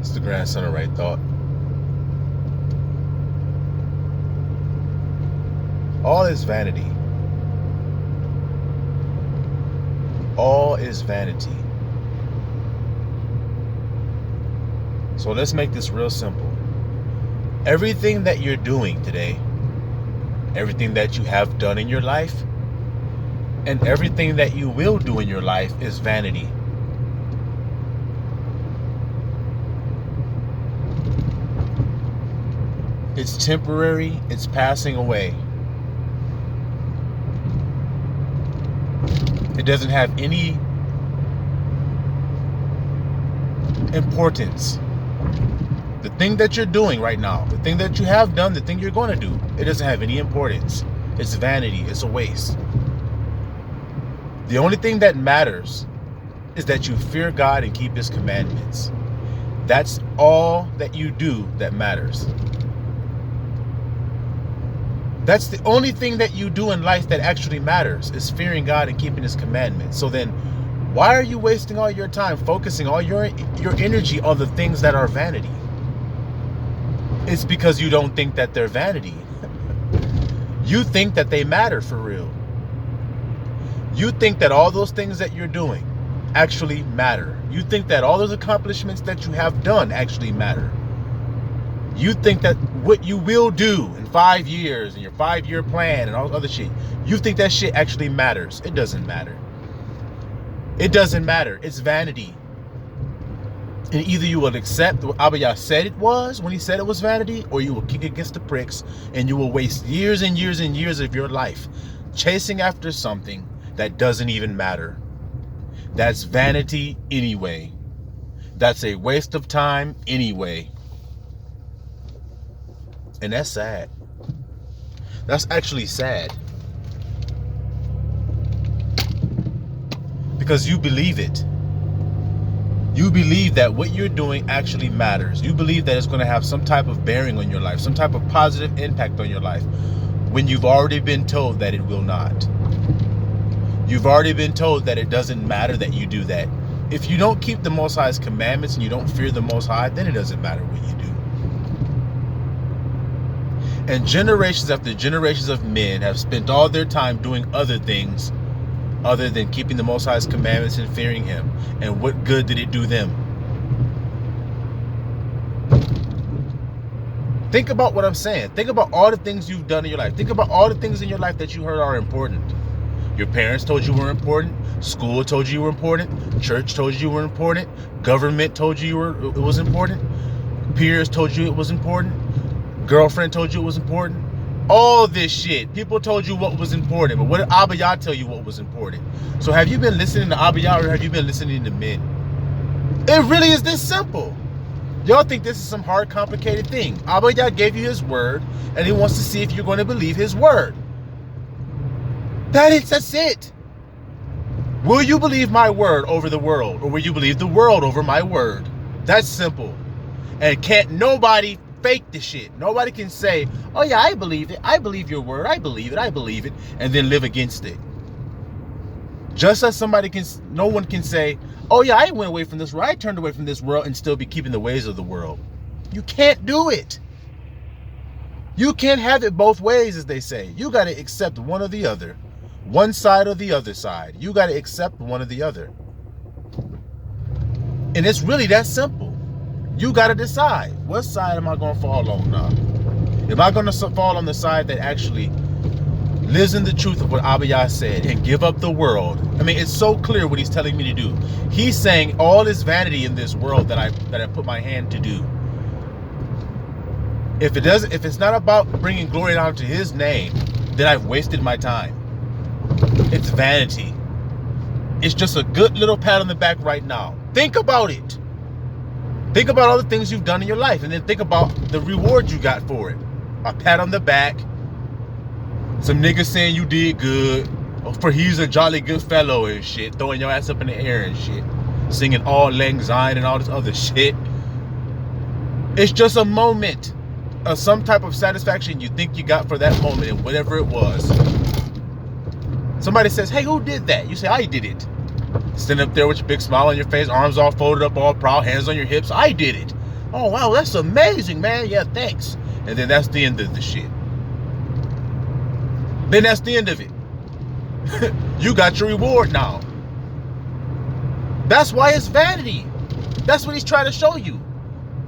It's the grandson of Right Thought. All is vanity. All is vanity. So let's make this real simple. Everything that you're doing today, everything that you have done in your life, and everything that you will do in your life is vanity. It's temporary, it's passing away. It doesn't have any importance. The thing that you're doing right now, the thing that you have done, the thing you're going to do, it doesn't have any importance. It's vanity, it's a waste. The only thing that matters is that you fear God and keep His commandments. That's all that you do that matters. That's the only thing that you do in life that actually matters, is fearing God and keeping His commandments. So then, why are you wasting all your time focusing all your energy on the things that are vanity? It's because you don't think that they're vanity. You think that they matter for real. You think that all those things that you're doing actually matter. You think that all those accomplishments that you have done actually matter. You think that what you will do in 5 years and your 5-year plan and all other shit, you think that shit actually matters. It doesn't matter. It doesn't matter. It's vanity. And either you will accept what ABBA said it was when he said it was vanity, or you will kick against the pricks and you will waste years and years and years of your life chasing after something that doesn't even matter. That's vanity anyway. That's a waste of time anyway. And that's sad. That's actually sad. Because you believe it. You believe that what you're doing actually matters. You believe that it's going to have some type of bearing on your life, some type of positive impact on your life, when you've already been told that it will not. You've already been told that it doesn't matter that you do that. If you don't keep the Most High's commandments and you don't fear the Most High, then it doesn't matter what you do. And generations after generations of men have spent all their time doing other things other than keeping the Most High's commandments and fearing Him. And what good did it do them? Think about what I'm saying. Think about all the things you've done in your life. Think about all the things in your life that you heard are important. Your parents told you were important. School told you were important. Church told you were important. Government told you it was important. Peers told you it was important. Girlfriend told you it was important. All this shit. People told you what was important. But what did ABBA tell you what was important? So have you been listening to ABBA or have you been listening to men? It really is this simple. Y'all think this is some hard, complicated thing. ABBA gave you His word and He wants to see if you're going to believe His word. That's it. Will you believe my word over the world, or will you believe the world over my word? That's simple. And can't nobody fake the shit. Nobody can say, oh yeah, I believe it. I believe your word. I believe it, and then live against it. Just as no one can say, oh yeah, I went away from this world. I turned away from this world and still be keeping the ways of the world. You can't do it. You can't have it both ways, as they say. You got to accept one or the other. One side or the other side. You got to accept one or the other. And it's really that simple. You got to decide, what side am I going to fall on now? Am I going to fall on the side that actually lives in the truth of what ABBA said and give up the world? I mean, it's so clear what he's telling me to do. He's saying all is vanity in this world that I put my hand to do. If it's not about bringing glory down to His name, then I've wasted my time. It's vanity. It's just a good little pat on the back right now. Think about it. Think about all the things you've done in your life, and then think about the reward you got for it. A pat on the back. Some niggas saying you did good. For he's a jolly good fellow and shit. Throwing your ass up in the air and shit. Singing All Lang Syne and all this other shit. It's just a moment of some type of satisfaction you think you got for that moment, and whatever it was. Somebody says, hey, who did that? You say, I did it. Stand up there with your big smile on your face, arms all folded up, all proud, hands on your hips. I did it. Oh, wow, that's amazing, man. Yeah, thanks. And then that's the end of the shit. Then that's the end of it. You got your reward now. That's why it's vanity. That's what he's trying to show you.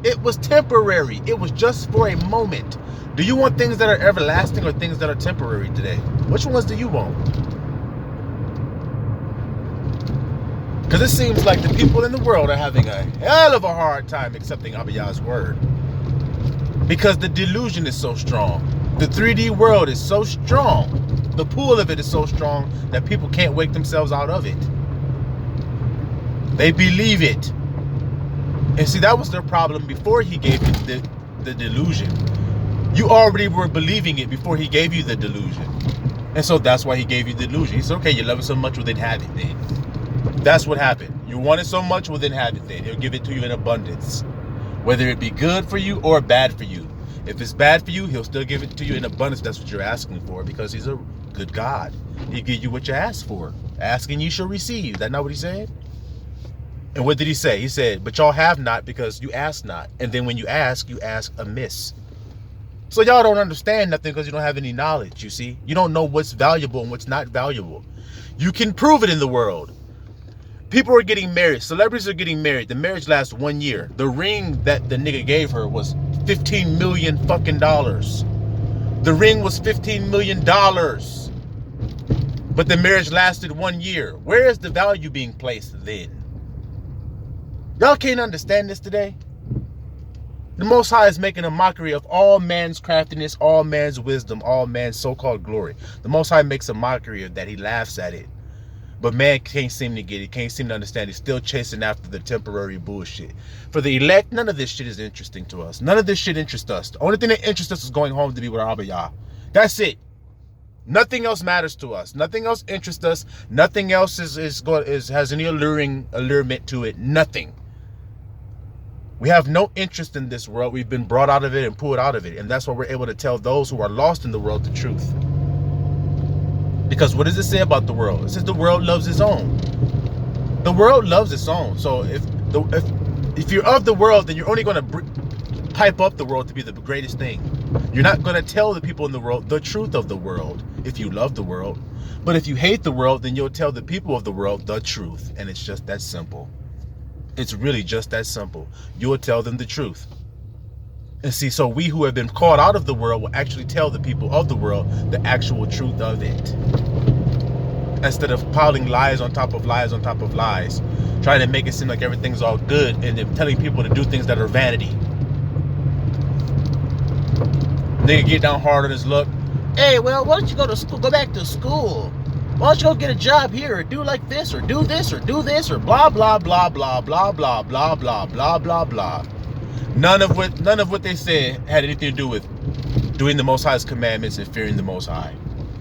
It was temporary. It was just for a moment. Do you want things that are everlasting or things that are temporary today? Which ones do you want? Because it seems like the people in the world are having a hell of a hard time accepting ABBA's word. Because the delusion is so strong. The 3D world is so strong. The pull of it is so strong that people can't wake themselves out of it. They believe it. And see, that was their problem before he gave you the delusion. You already were believing it before he gave you the delusion. And so that's why he gave you the delusion. He said, okay, you love it so much, well then have it then. That's what happened. You want it so much, well then have it then. He'll give it to you in abundance. Whether it be good for you or bad for you. If it's bad for you, he'll still give it to you in abundance. That's what you're asking for, because he's a good God. He'll give you what you ask for. Asking you shall receive. Is that not what he said? And what did he say? He said, but y'all have not because you ask not. And then when you ask amiss. So y'all don't understand nothing because you don't have any knowledge, you see. You don't know what's valuable and what's not valuable. You can prove it in the world. People are getting married. Celebrities are getting married. The marriage lasts 1 year. The ring that the nigga gave her was $15 million fucking dollars. The ring was $15 million. But the marriage lasted 1 year. Where is the value being placed then? Y'all can't understand this today? The Most High is making a mockery of all man's craftiness, all man's wisdom, all man's so-called glory. The Most High makes a mockery of that. He laughs at it. But man can't seem to get it, can't seem to understand. He's still chasing after the temporary bullshit. For the elect, none of this shit is interesting to us. None of this shit interests us. The only thing that interests us is going home to be with Abba Yah. That's it. Nothing else matters to us. Nothing else interests us. Nothing else has any allurement to it. Nothing. We have no interest in this world. We've been brought out of it and pulled out of it. And that's why we're able to tell those who are lost in the world the truth. Because what does it say about the world? It says the world loves its own. The world loves its own. So if you're of the world, then you're only going to pipe up the world to be the greatest thing. You're not going to tell the people in the world the truth of the world if you love the world. But if you hate the world, then you'll tell the people of the world the truth. And it's just that simple. It's really just that simple. You will tell them the truth. And see, so we who have been called out of the world will actually tell the people of the world the actual truth of it. Instead of piling lies on top of lies on top of lies. Trying to make it seem like everything's all good and then telling people to do things that are vanity. Nigga get down hard on his luck. Hey, well, why don't you go to school? Go back to school. Why don't you go get a job here or do like this or do this or do this or blah, blah, blah, blah, blah, blah, blah, blah, blah, blah, blah. None of what they said had anything to do with doing the Most High's commandments and fearing the Most High.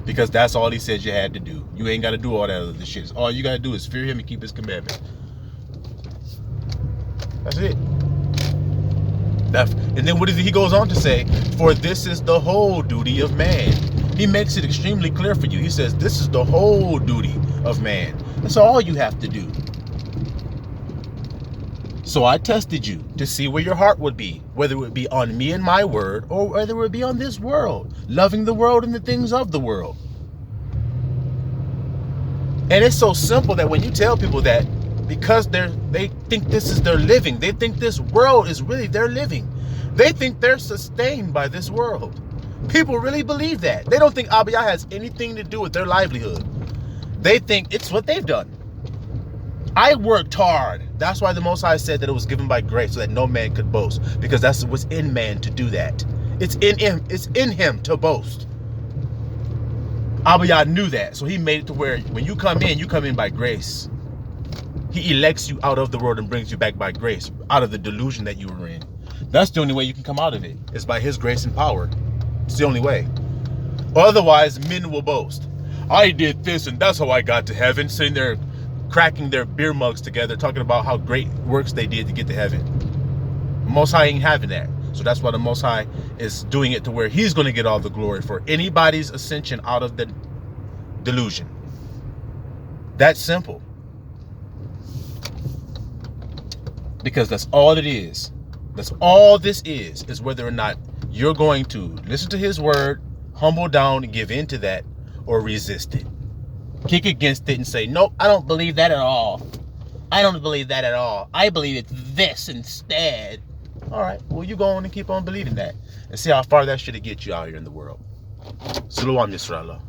Because that's all he said you had to do. You ain't got to do all that other shit. All you got to do is fear him and keep his commandments. That's it. And then what is he goes on to say? For this is the whole duty of man. He makes it extremely clear for you. He says, this is the whole duty of man. That's all you have to do. So I tested you to see where your heart would be, whether it would be on me and my word, or whether it would be on this world, loving the world and the things of the world. And it's so simple that when you tell people that, because they think this is their living, they think this world is really their living. They think they're sustained by this world. People really believe that. They don't think ABBA has anything to do with their livelihood. They think it's what they've done. I worked hard. That's why the Most High said that it was given by grace so that no man could boast. Because that's what's in man to do that. It's in him. It's in him to boast. ABBA knew that. So he made it to where when you come in by grace. He elects you out of the world and brings you back by grace. Out of the delusion that you were in. That's the only way you can come out of it. It's by his grace and power. It's the only way. Otherwise, men will boast. I did this and that's how I got to heaven. Sitting there cracking their beer mugs together, talking about how great works they did to get to heaven. The Most High ain't having that. So that's why the Most High is doing it to where he's going to get all the glory for anybody's ascension out of the delusion. That's simple. Because that's all it is. That's all this is whether or not you're going to listen to his word, humble down and give in to that, or resist it. Kick against it and say, nope, I don't believe that at all. I don't believe that at all. I believe it's this instead. All right, well, you go on and keep on believing that and see how far that should get you out here in the world. Salam Yisrael.